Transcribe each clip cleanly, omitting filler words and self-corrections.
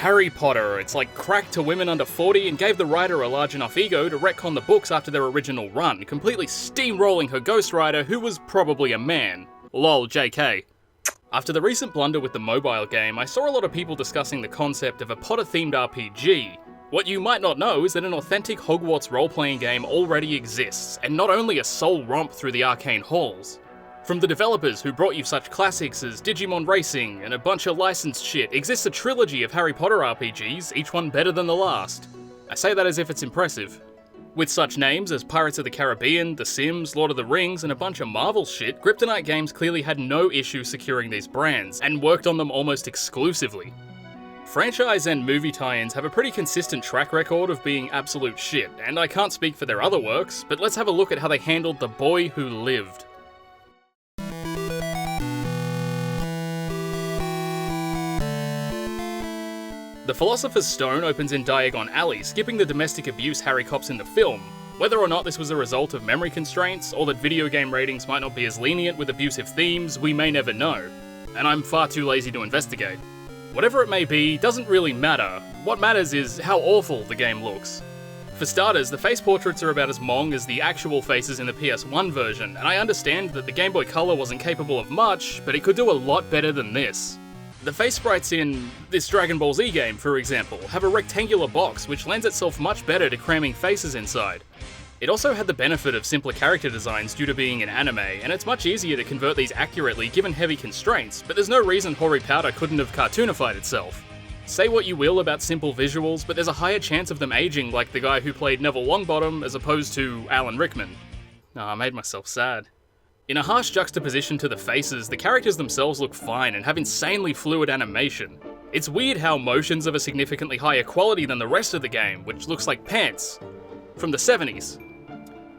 Harry Potter. It's like crack to women under 40 and gave the writer a large enough ego to retcon the books after their original run, completely steamrolling her ghostwriter who was probably a man. Lol, JK. After the recent blunder with the mobile game, I saw a lot of people discussing the concept of a Potter-themed RPG. What you might not know is that an authentic Hogwarts role-playing game already exists, and not only a soul romp through the arcane halls. From the developers who brought you such classics as Digimon Racing and a bunch of licensed shit, exists a trilogy of Harry Potter RPGs, each one better than the last. I say that as if it's impressive. With such names as Pirates of the Caribbean, The Sims, Lord of the Rings, and a bunch of Marvel shit, Kryptonite Games clearly had no issue securing these brands, and worked on them almost exclusively. Franchise and movie tie-ins have a pretty consistent track record of being absolute shit, and I can't speak for their other works, but let's have a look at how they handled The Boy Who Lived. The Philosopher's Stone opens in Diagon Alley, skipping the domestic abuse Harry cops in the film. Whether or not this was a result of memory constraints, or that video game ratings might not be as lenient with abusive themes, we may never know. And I'm far too lazy to investigate. Whatever it may be, doesn't really matter. What matters is how awful the game looks. For starters, the face portraits are about as mong as the actual faces in the PS1 version, and I understand that the Game Boy Color wasn't capable of much, but it could do a lot better than this. The face sprites in this Dragon Ball Z game, for example, have a rectangular box which lends itself much better to cramming faces inside. It also had the benefit of simpler character designs due to being an anime, and it's much easier to convert these accurately given heavy constraints, but there's no reason Hoary Powder couldn't have cartoonified itself. Say what you will about simple visuals, but there's a higher chance of them aging like the guy who played Neville Longbottom as opposed to Alan Rickman. I made myself sad. In a harsh juxtaposition to the faces, the characters themselves look fine and have insanely fluid animation. It's weird how motion's of a significantly higher quality than the rest of the game, which looks like pants from the 70s.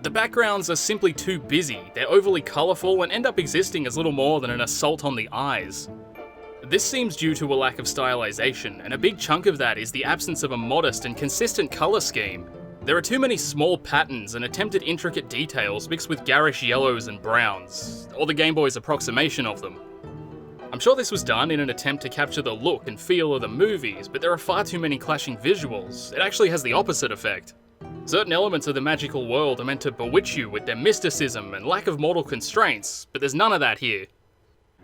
The backgrounds are simply too busy, they're overly colourful and end up existing as little more than an assault on the eyes. This seems due to a lack of stylization, and a big chunk of that is the absence of a modest and consistent colour scheme. There are too many small patterns and attempted intricate details mixed with garish yellows and browns, or the Game Boy's approximation of them. I'm sure this was done in an attempt to capture the look and feel of the movies, but there are far too many clashing visuals. It actually has the opposite effect. Certain elements of the magical world are meant to bewitch you with their mysticism and lack of mortal constraints, but there's none of that here.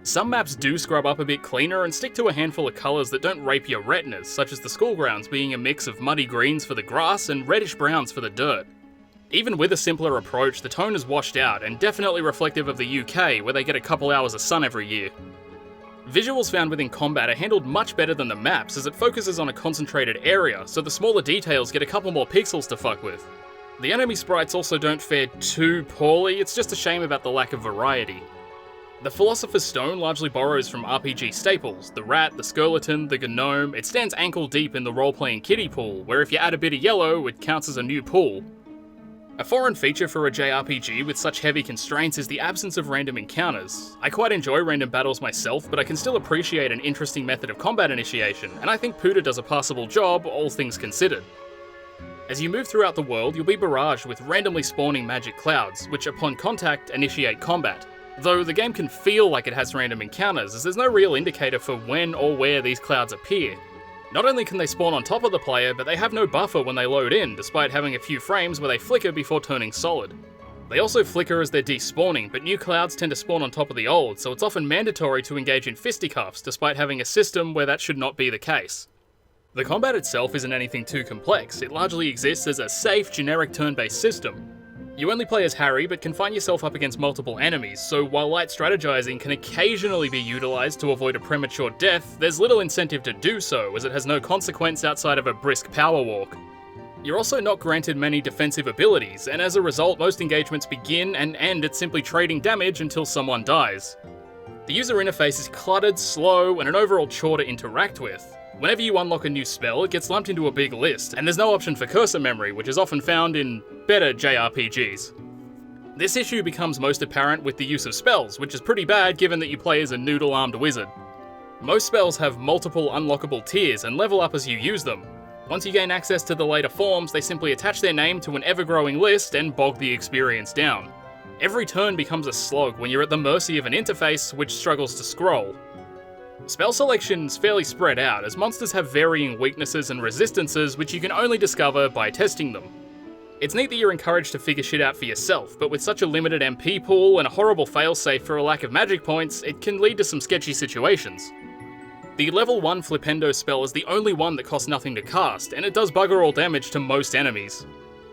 Some maps do scrub up a bit cleaner and stick to a handful of colours that don't rape your retinas, such as the school grounds being a mix of muddy greens for the grass and reddish browns for the dirt. Even with a simpler approach, the tone is washed out and definitely reflective of the UK, where they get a couple hours of sun every year. Visuals found within combat are handled much better than the maps, as it focuses on a concentrated area, so the smaller details get a couple more pixels to fuck with. The enemy sprites also don't fare too poorly, it's just a shame about the lack of variety. The Philosopher's Stone largely borrows from RPG staples, the rat, the skeleton, the gnome. It stands ankle deep in the role-playing kiddie pool, where if you add a bit of yellow, it counts as a new pool. A foreign feature for a JRPG with such heavy constraints is the absence of random encounters. I quite enjoy random battles myself, but I can still appreciate an interesting method of combat initiation, and I think Puda does a passable job, all things considered. As you move throughout the world, you'll be barraged with randomly spawning magic clouds, which upon contact initiate combat. Though the game can feel like it has random encounters, as there's no real indicator for when or where these clouds appear. Not only can they spawn on top of the player, but they have no buffer when they load in, despite having a few frames where they flicker before turning solid. They also flicker as they're despawning, but new clouds tend to spawn on top of the old, so it's often mandatory to engage in fisticuffs, despite having a system where that should not be the case. The combat itself isn't anything too complex, it largely exists as a safe, generic turn-based system. You only play as Harry, but can find yourself up against multiple enemies, so while light strategizing can occasionally be utilized to avoid a premature death, there's little incentive to do so, as it has no consequence outside of a brisk power walk. You're also not granted many defensive abilities, and as a result most engagements begin and end at simply trading damage until someone dies. The user interface is cluttered, slow, and an overall chore to interact with. Whenever you unlock a new spell, it gets lumped into a big list, and there's no option for cursor memory, which is often found in better JRPGs. This issue becomes most apparent with the use of spells, which is pretty bad given that you play as a noodle-armed wizard. Most spells have multiple unlockable tiers and level up as you use them. Once you gain access to the later forms, they simply attach their name to an ever-growing list and bog the experience down. Every turn becomes a slog when you're at the mercy of an interface which struggles to scroll. Spell selection's fairly spread out, as monsters have varying weaknesses and resistances which you can only discover by testing them. It's neat that you're encouraged to figure shit out for yourself, but with such a limited MP pool and a horrible failsafe for a lack of magic points, it can lead to some sketchy situations. The level 1 Flipendo spell is the only one that costs nothing to cast, and it does bugger all damage to most enemies.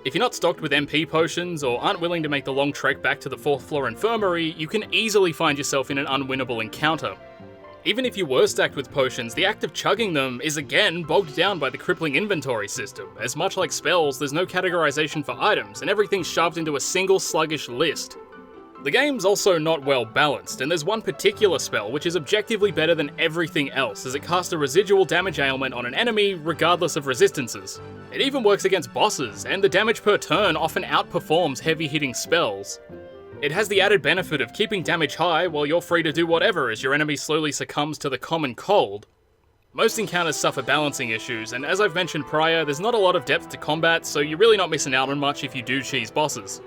If you're not stocked with MP potions, or aren't willing to make the long trek back to the 4th floor infirmary, you can easily find yourself in an unwinnable encounter. Even if you were stacked with potions, the act of chugging them is again bogged down by the crippling inventory system, as much like spells, there's no categorization for items, and everything's shoved into a single sluggish list. The game's also not well balanced, and there's one particular spell which is objectively better than everything else, as it casts a residual damage ailment on an enemy regardless of resistances. It even works against bosses, and the damage per turn often outperforms heavy-hitting spells. It has the added benefit of keeping damage high while you're free to do whatever as your enemy slowly succumbs to the common cold. Most encounters suffer balancing issues, and as I've mentioned prior, there's not a lot of depth to combat, so you're really not missing out on much if you do cheese bosses.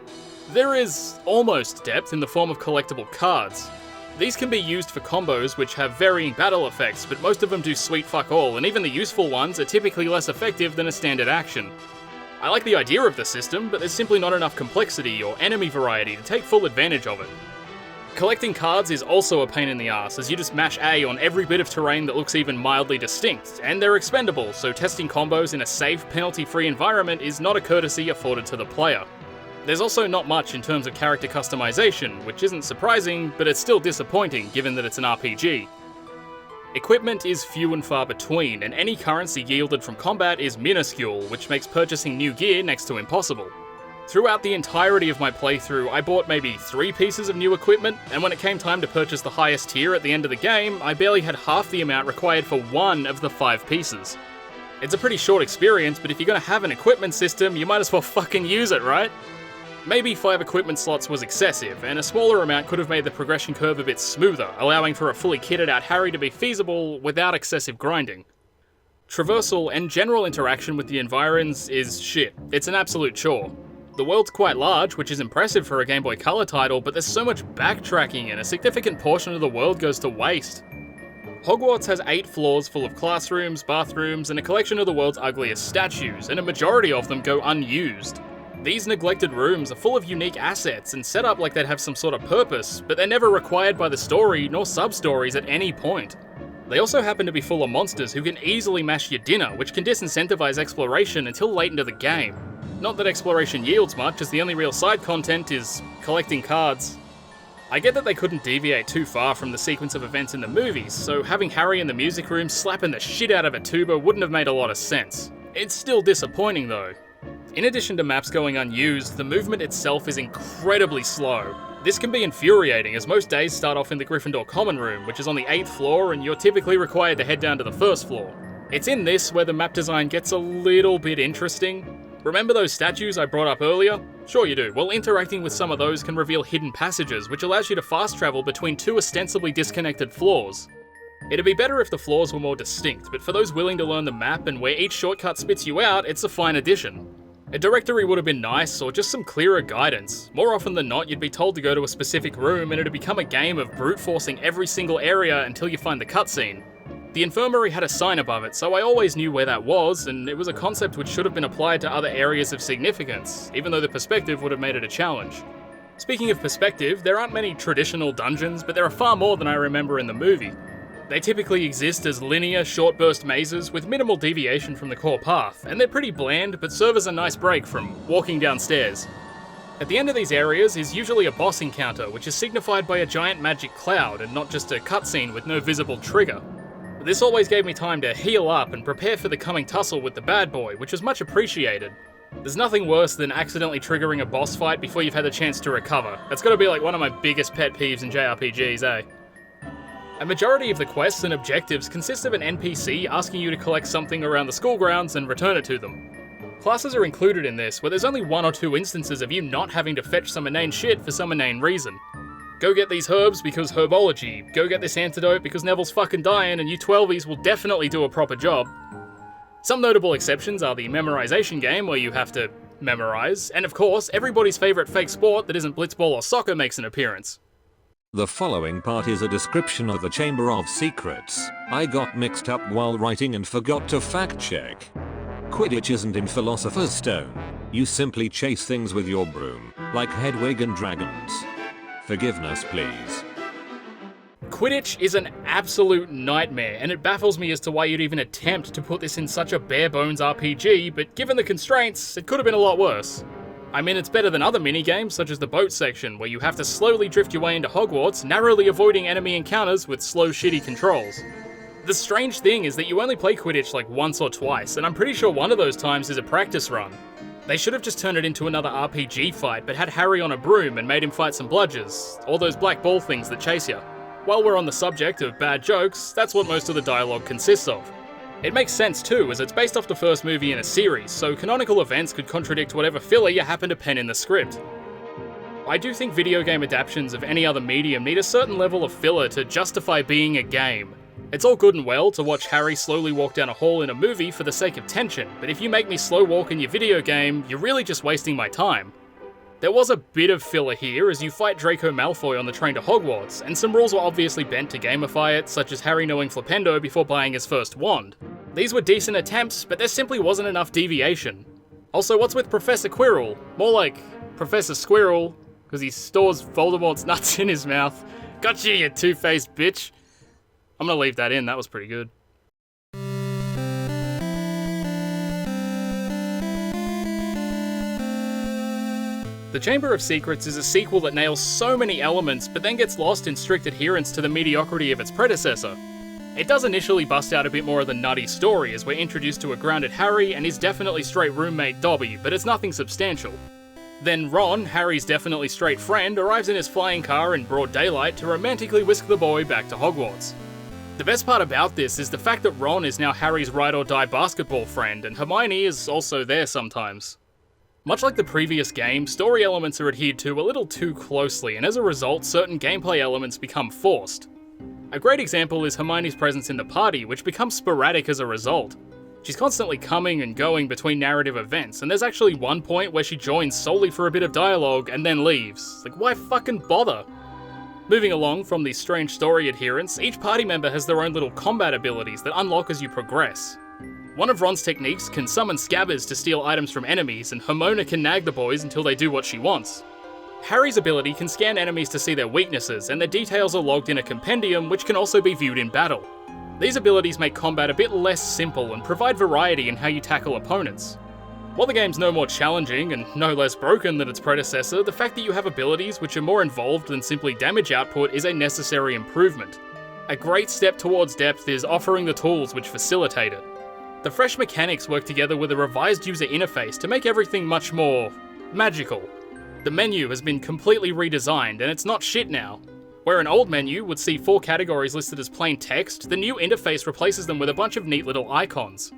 There is almost depth in the form of collectible cards. These can be used for combos which have varying battle effects, but most of them do sweet fuck all, and even the useful ones are typically less effective than a standard action. I like the idea of the system, but there's simply not enough complexity or enemy variety to take full advantage of it. Collecting cards is also a pain in the ass, as you just mash A on every bit of terrain that looks even mildly distinct, and they're expendable, so testing combos in a safe, penalty-free environment is not a courtesy afforded to the player. There's also not much in terms of character customization, which isn't surprising, but it's still disappointing given that it's an RPG. Equipment is few and far between, and any currency yielded from combat is minuscule, which makes purchasing new gear next to impossible. Throughout the entirety of my playthrough, I bought maybe 3 pieces of new equipment, and when it came time to purchase the highest tier at the end of the game, I barely had half the amount required for 1 of the 5 pieces. It's a pretty short experience, but if you're gonna have an equipment system, you might as well fucking use it, right? Maybe 5 equipment slots was excessive, and a smaller amount could have made the progression curve a bit smoother, allowing for a fully kitted out Harry to be feasible without excessive grinding. Traversal and general interaction with the environs is shit. It's an absolute chore. The world's quite large, which is impressive for a Game Boy Color title, but there's so much backtracking and a significant portion of the world goes to waste. Hogwarts has 8 floors full of classrooms, bathrooms, and a collection of the world's ugliest statues, and a majority of them go unused. These neglected rooms are full of unique assets and set up like they'd have some sort of purpose, but they're never required by the story nor sub-stories at any point. They also happen to be full of monsters who can easily mash your dinner, which can disincentivize exploration until late into the game. Not that exploration yields much, as the only real side content is collecting cards. I get that they couldn't deviate too far from the sequence of events in the movies, so having Harry in the music room slapping the shit out of a tuba wouldn't have made a lot of sense. It's still disappointing though. In addition to maps going unused, the movement itself is incredibly slow. This can be infuriating, as most days start off in the Gryffindor common room, which is on the 8th floor, and you're typically required to head down to the 1st floor. It's in this where the map design gets a little bit interesting. Remember those statues I brought up earlier? Sure you do. Well, interacting with some of those can reveal hidden passages, which allows you to fast travel between 2 ostensibly disconnected floors. It'd be better if the floors were more distinct, but for those willing to learn the map and where each shortcut spits you out, it's a fine addition. A directory would have been nice, or just some clearer guidance. More often than not, you'd be told to go to a specific room and it'd become a game of brute forcing every single area until you find the cutscene. The infirmary had a sign above it, so I always knew where that was, and it was a concept which should have been applied to other areas of significance, even though the perspective would have made it a challenge. Speaking of perspective, there aren't many traditional dungeons, but there are far more than I remember in the movie. They typically exist as linear, short burst mazes with minimal deviation from the core path, and they're pretty bland, but serve as a nice break from walking downstairs. At the end of these areas is usually a boss encounter, which is signified by a giant magic cloud and not just a cutscene with no visible trigger. This always gave me time to heal up and prepare for the coming tussle with the bad boy, which was much appreciated. There's nothing worse than accidentally triggering a boss fight before you've had the chance to recover. That's gotta be like one of my biggest pet peeves in JRPGs, eh? A majority of the quests and objectives consist of an NPC asking you to collect something around the school grounds and return it to them. Classes are included in this, where there's only 1 or 2 instances of you not having to fetch some inane shit for some inane reason. Go get these herbs because herbology, go get this antidote because Neville's fucking dying and you 12s will definitely do a proper job. Some notable exceptions are the memorization game where you have to memorize, and of course, everybody's favourite fake sport that isn't blitzball or soccer makes an appearance. The following part is a description of the Chamber of Secrets. I got mixed up while writing and forgot to fact check. Quidditch isn't in Philosopher's Stone. You simply chase things with your broom, like Hedwig and dragons. Forgiveness, please. Quidditch is an absolute nightmare, and it baffles me as to why you'd even attempt to put this in such a bare-bones RPG, but given the constraints, it could have been a lot worse. I mean, it's better than other minigames, such as the boat section, where you have to slowly drift your way into Hogwarts, narrowly avoiding enemy encounters with slow, shitty controls. The strange thing is that you only play Quidditch like once or twice, and I'm pretty sure one of those times is a practice run. They should have just turned it into another RPG fight, but had Harry on a broom and made him fight some bludgers, or those black ball things that chase you. While we're on the subject of bad jokes, that's what most of the dialogue consists of. It makes sense too, as it's based off the first movie in a series, so canonical events could contradict whatever filler you happen to pen in the script. I do think video game adaptations of any other medium need a certain level of filler to justify being a game. It's all good and well to watch Harry slowly walk down a hall in a movie for the sake of tension, but if you make me slow walk in your video game, you're really just wasting my time. There was a bit of filler here as you fight Draco Malfoy on the train to Hogwarts, and some rules were obviously bent to gamify it, such as Harry knowing Flipendo before buying his first wand. These were decent attempts, but there simply wasn't enough deviation. Also, what's with Professor Quirrell? More like Professor Squirrel, because he stores Voldemort's nuts in his mouth. Gotcha, you two-faced bitch. I'm gonna leave that in, that was pretty good. The Chamber of Secrets is a sequel that nails so many elements, but then gets lost in strict adherence to the mediocrity of its predecessor. It does initially bust out a bit more of the nutty story, as we're introduced to a grounded Harry and his definitely straight roommate Dobby, but it's nothing substantial. Then Ron, Harry's definitely straight friend, arrives in his flying car in broad daylight to romantically whisk the boy back to Hogwarts. The best part about this is the fact that Ron is now Harry's ride-or-die basketball friend, and Hermione is also there sometimes. Much like the previous game, story elements are adhered to a little too closely, and as a result, certain gameplay elements become forced. A great example is Hermione's presence in the party, which becomes sporadic as a result. She's constantly coming and going between narrative events, and there's actually one point where she joins solely for a bit of dialogue and then leaves. Like, why fucking bother? Moving along from the strange story adherence, each party member has their own little combat abilities that unlock as you progress. One of Ron's techniques can summon scabbers to steal items from enemies, and Hermione can nag the boys until they do what she wants. Harry's ability can scan enemies to see their weaknesses, and their details are logged in a compendium which can also be viewed in battle. These abilities make combat a bit less simple and provide variety in how you tackle opponents. While the game's no more challenging and no less broken than its predecessor, the fact that you have abilities which are more involved than simply damage output is a necessary improvement. A great step towards depth is offering the tools which facilitate it. The fresh mechanics work together with a revised user interface to make everything much more magical. The menu has been completely redesigned and it's not shit now. Where an old menu would see 4 categories listed as plain text, the new interface replaces them with a bunch of neat little icons.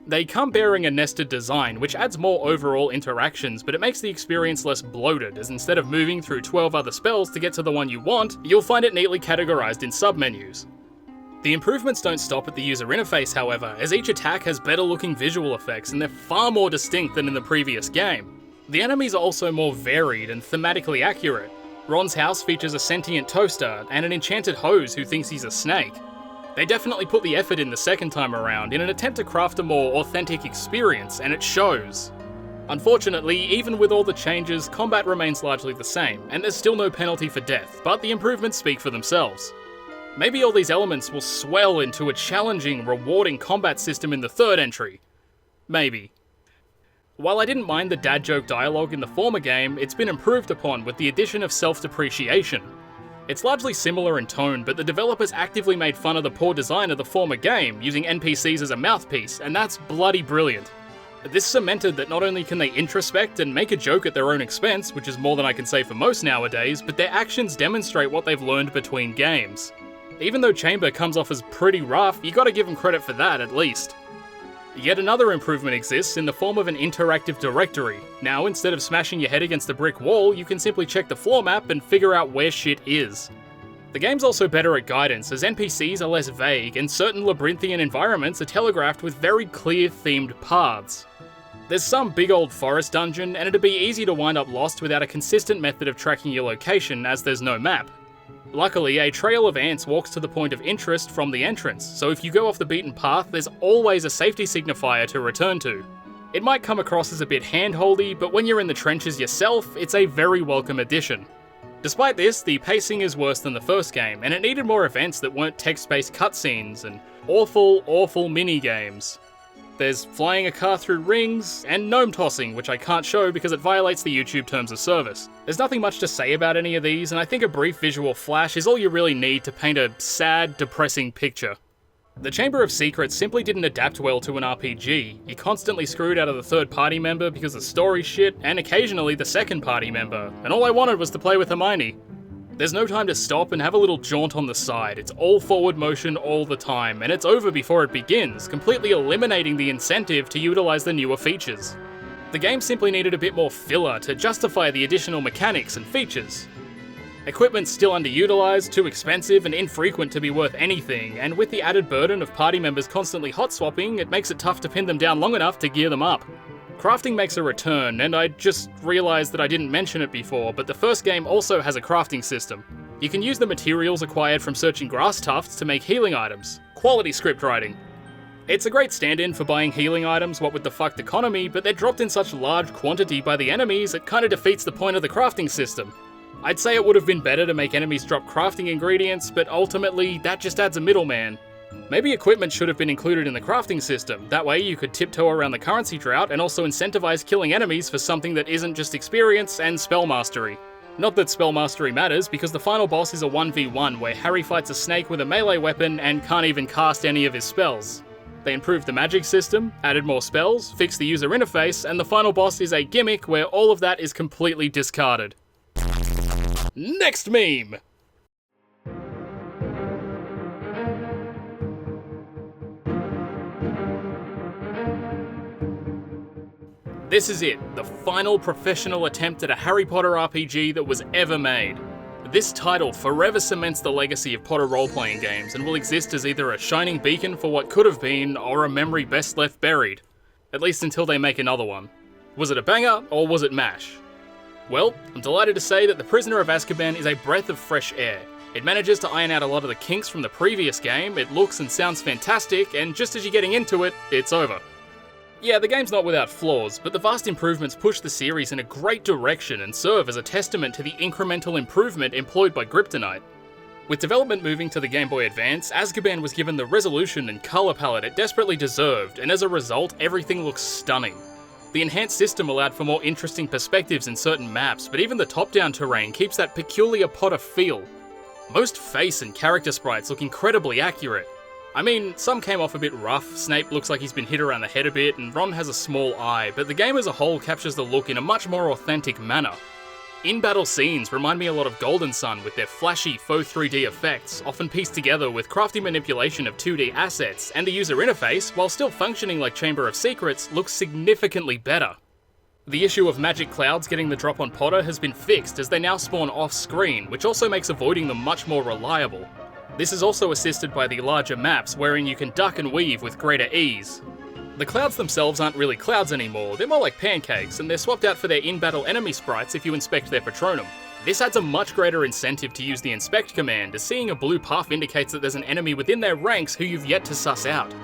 They come bearing a nested design, which adds more overall interactions, but it makes the experience less bloated, as instead of moving through 12 other spells to get to the one you want, you'll find it neatly categorized in submenus. The improvements don't stop at the user interface, however, as each attack has better looking visual effects and they're far more distinct than in the previous game. The enemies are also more varied and thematically accurate. Ron's house features a sentient toaster and an enchanted hose who thinks he's a snake. They definitely put the effort in the second time around in an attempt to craft a more authentic experience, and it shows. Unfortunately, even with all the changes, combat remains largely the same, and there's still no penalty for death, but the improvements speak for themselves. Maybe all these elements will swell into a challenging, rewarding combat system in the third entry. Maybe. While I didn't mind the dad joke dialogue in the former game, it's been improved upon with the addition of self-depreciation. It's largely similar in tone, but the developers actively made fun of the poor design of the former game, using NPCs as a mouthpiece, and that's bloody brilliant. This cemented that not only can they introspect and make a joke at their own expense, which is more than I can say for most nowadays, but their actions demonstrate what they've learned between games. Even though Chamber comes off as pretty rough, you gotta give them credit for that at least. Yet another improvement exists in the form of an interactive directory. Now, instead of smashing your head against a brick wall, you can simply check the floor map and figure out where shit is. The game's also better at guidance, as NPCs are less vague and certain labyrinthian environments are telegraphed with very clear themed paths. There's some big old forest dungeon, and it'd be easy to wind up lost without a consistent method of tracking your location, as there's no map. Luckily, a trail of ants walks to the point of interest from the entrance, so if you go off the beaten path, there's always a safety signifier to return to. It might come across as a bit handholdy, but when you're in the trenches yourself, it's a very welcome addition. Despite this, the pacing is worse than the first game, and it needed more events that weren't text-based cutscenes and awful mini-games. There's flying a car through rings, and gnome tossing, which I can't show because it violates the YouTube terms of service. There's nothing much to say about any of these, and I think a brief visual flash is all you really need to paint a sad, depressing picture. The Chamber of Secrets simply didn't adapt well to an RPG. You constantly screwed out of the third party member because the story shit, and occasionally the second party member, and all I wanted was to play with Hermione. There's no time to stop and have a little jaunt on the side. It's all forward motion all the time, and it's over before it begins, completely eliminating the incentive to utilize the newer features. The game simply needed a bit more filler to justify the additional mechanics and features. Equipment's still underutilized, too expensive, and infrequent to be worth anything, and with the added burden of party members constantly hot swapping, it makes it tough to pin them down long enough to gear them up. Crafting makes a return, and I just realized that I didn't mention it before, but the first game also has a crafting system. You can use the materials acquired from searching grass tufts to make healing items. Quality script writing. It's a great stand-in for buying healing items, what with the fucked economy, but they're dropped in such large quantity by the enemies, it kinda defeats the point of the crafting system. I'd say it would have been better to make enemies drop crafting ingredients, but ultimately, that just adds a middleman. Maybe equipment should have been included in the crafting system, that way you could tiptoe around the currency drought and also incentivize killing enemies for something that isn't just experience and spell mastery. Not that spell mastery matters, because the final boss is a 1v1 where Harry fights a snake with a melee weapon and can't even cast any of his spells. They improved the magic system, added more spells, fixed the user interface, and the final boss is a gimmick where all of that is completely discarded. Next meme! This is it, the final professional attempt at a Harry Potter RPG that was ever made. This title forever cements the legacy of Potter role-playing games and will exist as either a shining beacon for what could have been or a memory best left buried. At least until they make another one. Was it a banger or was it MASH? Well, I'm delighted to say that The Prisoner of Azkaban is a breath of fresh air. It manages to iron out a lot of the kinks from the previous game, it looks and sounds fantastic, and just as you're getting into it, it's over. Yeah, the game's not without flaws, but the vast improvements push the series in a great direction and serve as a testament to the incremental improvement employed by Kryptonite. With development moving to the Game Boy Advance, Azkaban was given the resolution and colour palette it desperately deserved, and as a result, everything looks stunning. The enhanced system allowed for more interesting perspectives in certain maps, but even the top-down terrain keeps that peculiar Potter feel. Most face and character sprites look incredibly accurate. I mean, some came off a bit rough, Snape looks like he's been hit around the head a bit, and Ron has a small eye, but the game as a whole captures the look in a much more authentic manner. In-battle scenes remind me a lot of Golden Sun with their flashy faux 3D effects, often pieced together with crafty manipulation of 2D assets, and the user interface, while still functioning like Chamber of Secrets, looks significantly better. The issue of magic clouds getting the drop on Potter has been fixed as they now spawn off-screen, which also makes avoiding them much more reliable. This is also assisted by the larger maps, wherein you can duck and weave with greater ease. The clouds themselves aren't really clouds anymore, they're more like pancakes, and they're swapped out for their in-battle enemy sprites if you inspect their Patronum. This adds a much greater incentive to use the inspect command, as seeing a blue puff indicates that there's an enemy within their ranks who you've yet to suss out.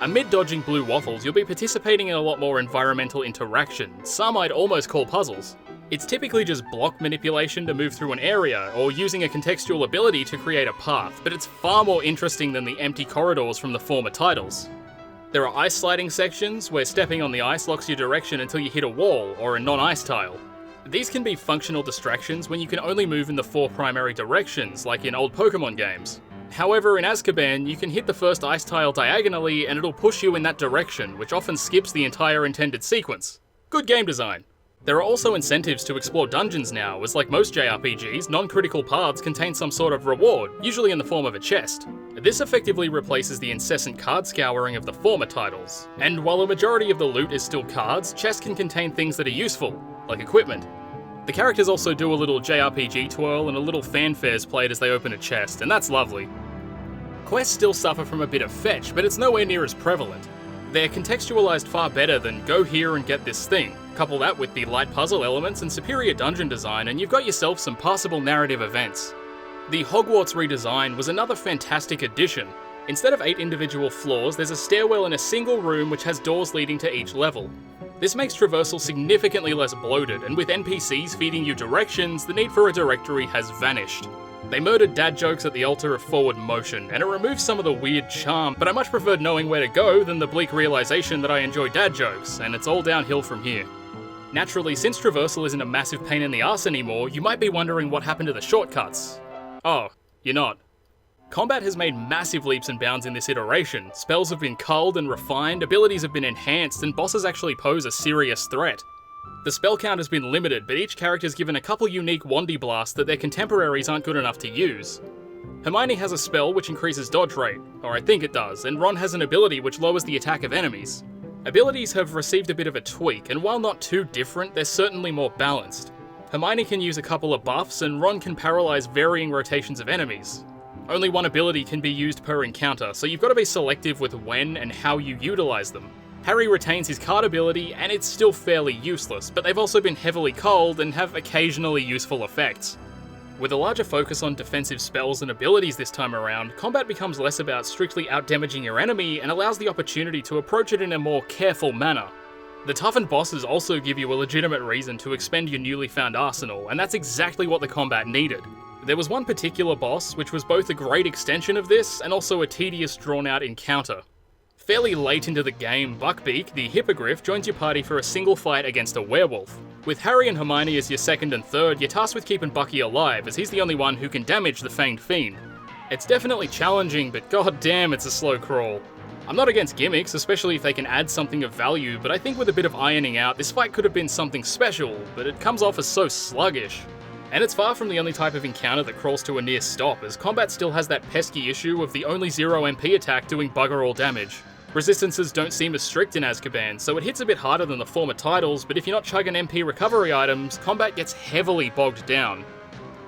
Amid dodging blue waffles, you'll be participating in a lot more environmental interaction, some I'd almost call puzzles. It's typically just block manipulation to move through an area, or using a contextual ability to create a path, but it's far more interesting than the empty corridors from the former titles. There are ice sliding sections, where stepping on the ice locks your direction until you hit a wall, or a non-ice tile. These can be functional distractions when you can only move in the 4 primary directions, like in old Pokemon games. However, in Azkaban, you can hit the first ice tile diagonally and it'll push you in that direction, which often skips the entire intended sequence. Good game design. There are also incentives to explore dungeons now, as like most JRPGs, non-critical paths contain some sort of reward, usually in the form of a chest. This effectively replaces the incessant card scouring of the former titles. And while a majority of the loot is still cards, chests can contain things that are useful, like equipment. The characters also do a little JRPG twirl and a little fanfares played as they open a chest, and that's lovely. Quests still suffer from a bit of fetch, but it's nowhere near as prevalent. They're contextualized far better than go here and get this thing. Couple that with the light puzzle elements and superior dungeon design and you've got yourself some passable narrative events. The Hogwarts redesign was another fantastic addition. Instead of 8 individual floors, there's a stairwell in a single room which has doors leading to each level. This makes traversal significantly less bloated, and with NPCs feeding you directions, the need for a directory has vanished. They murdered dad jokes at the altar of forward motion, and it removes some of the weird charm, but I much preferred knowing where to go than the bleak realization that I enjoy dad jokes, and it's all downhill from here. Naturally, since traversal isn't a massive pain in the arse anymore, you might be wondering what happened to the shortcuts. Oh, you're not. Combat has made massive leaps and bounds in this iteration. Spells have been culled and refined, abilities have been enhanced, and bosses actually pose a serious threat. The spell count has been limited, but each character's given a couple unique Wandy blasts that their contemporaries aren't good enough to use. Hermione has a spell which increases dodge rate, or I think it does, and Ron has an ability which lowers the attack of enemies. Abilities have received a bit of a tweak, and while not too different, they're certainly more balanced. Hermione can use a couple of buffs, and Ron can paralyze varying rotations of enemies. Only one ability can be used per encounter, so you've got to be selective with when and how you utilize them. Harry retains his card ability, and it's still fairly useless, but they've also been heavily culled and have occasionally useful effects. With a larger focus on defensive spells and abilities this time around, combat becomes less about strictly outdamaging your enemy and allows the opportunity to approach it in a more careful manner. The toughened bosses also give you a legitimate reason to expend your newly found arsenal, and that's exactly what the combat needed. There was one particular boss which was both a great extension of this and also a tedious drawn-out encounter. Fairly late into the game, Buckbeak, the Hippogriff, joins your party for a single fight against a werewolf. With Harry and Hermione as your second and third, you're tasked with keeping Bucky alive, as he's the only one who can damage the Fanged Fiend. It's definitely challenging, but god damn it's a slow crawl. I'm not against gimmicks, especially if they can add something of value, but I think with a bit of ironing out, this fight could have been something special, but it comes off as so sluggish. And it's far from the only type of encounter that crawls to a near stop, as combat still has that pesky issue of the only 0 MP attack doing bugger all damage. Resistances don't seem as strict in Azkaban, so it hits a bit harder than the former titles, but if you're not chugging MP recovery items, combat gets heavily bogged down.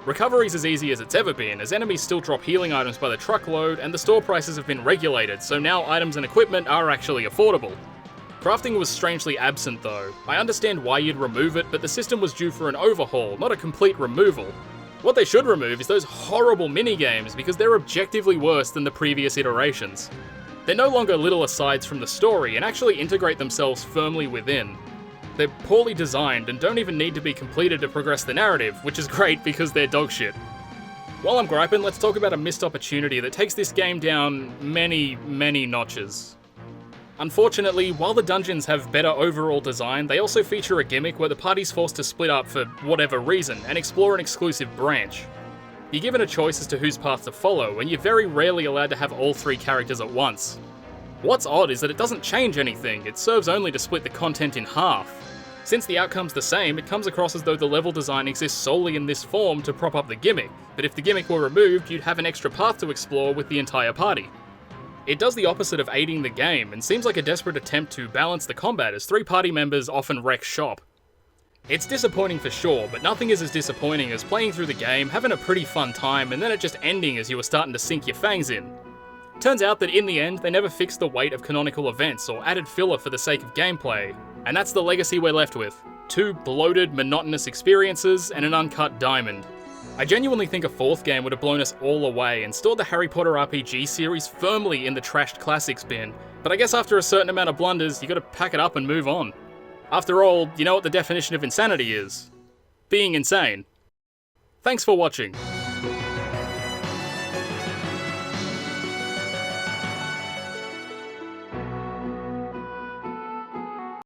Recovery's as easy as it's ever been, as enemies still drop healing items by the truckload, and the store prices have been regulated, so now items and equipment are actually affordable. Crafting was strangely absent though. I understand why you'd remove it, but the system was due for an overhaul, not a complete removal. What they should remove is those horrible minigames, because they're objectively worse than the previous iterations. They're no longer little asides from the story and actually integrate themselves firmly within. They're poorly designed and don't even need to be completed to progress the narrative, which is great because they're dogshit. While I'm griping, let's talk about a missed opportunity that takes this game down many, many notches. Unfortunately, while the dungeons have better overall design, they also feature a gimmick where the party's forced to split up for whatever reason and explore an exclusive branch. You're given a choice as to whose path to follow, and you're very rarely allowed to have all 3 characters at once. What's odd is that it doesn't change anything, it serves only to split the content in half. Since the outcome's the same, it comes across as though the level design exists solely in this form to prop up the gimmick, but if the gimmick were removed, you'd have an extra path to explore with the entire party. It does the opposite of aiding the game, and seems like a desperate attempt to balance the combat as 3 party members often wreck shop. It's disappointing for sure, but nothing is as disappointing as playing through the game, having a pretty fun time, and then it just ending as you were starting to sink your fangs in. Turns out that in the end, they never fixed the weight of canonical events or added filler for the sake of gameplay, and that's the legacy we're left with. 2 bloated, monotonous experiences and an uncut diamond. I genuinely think a 4th game would have blown us all away and stored the Harry Potter RPG series firmly in the trashed classics bin, but I guess after a certain amount of blunders, you gotta pack it up and move on. After all, you know what the definition of insanity is? Being insane. Thanks for watching.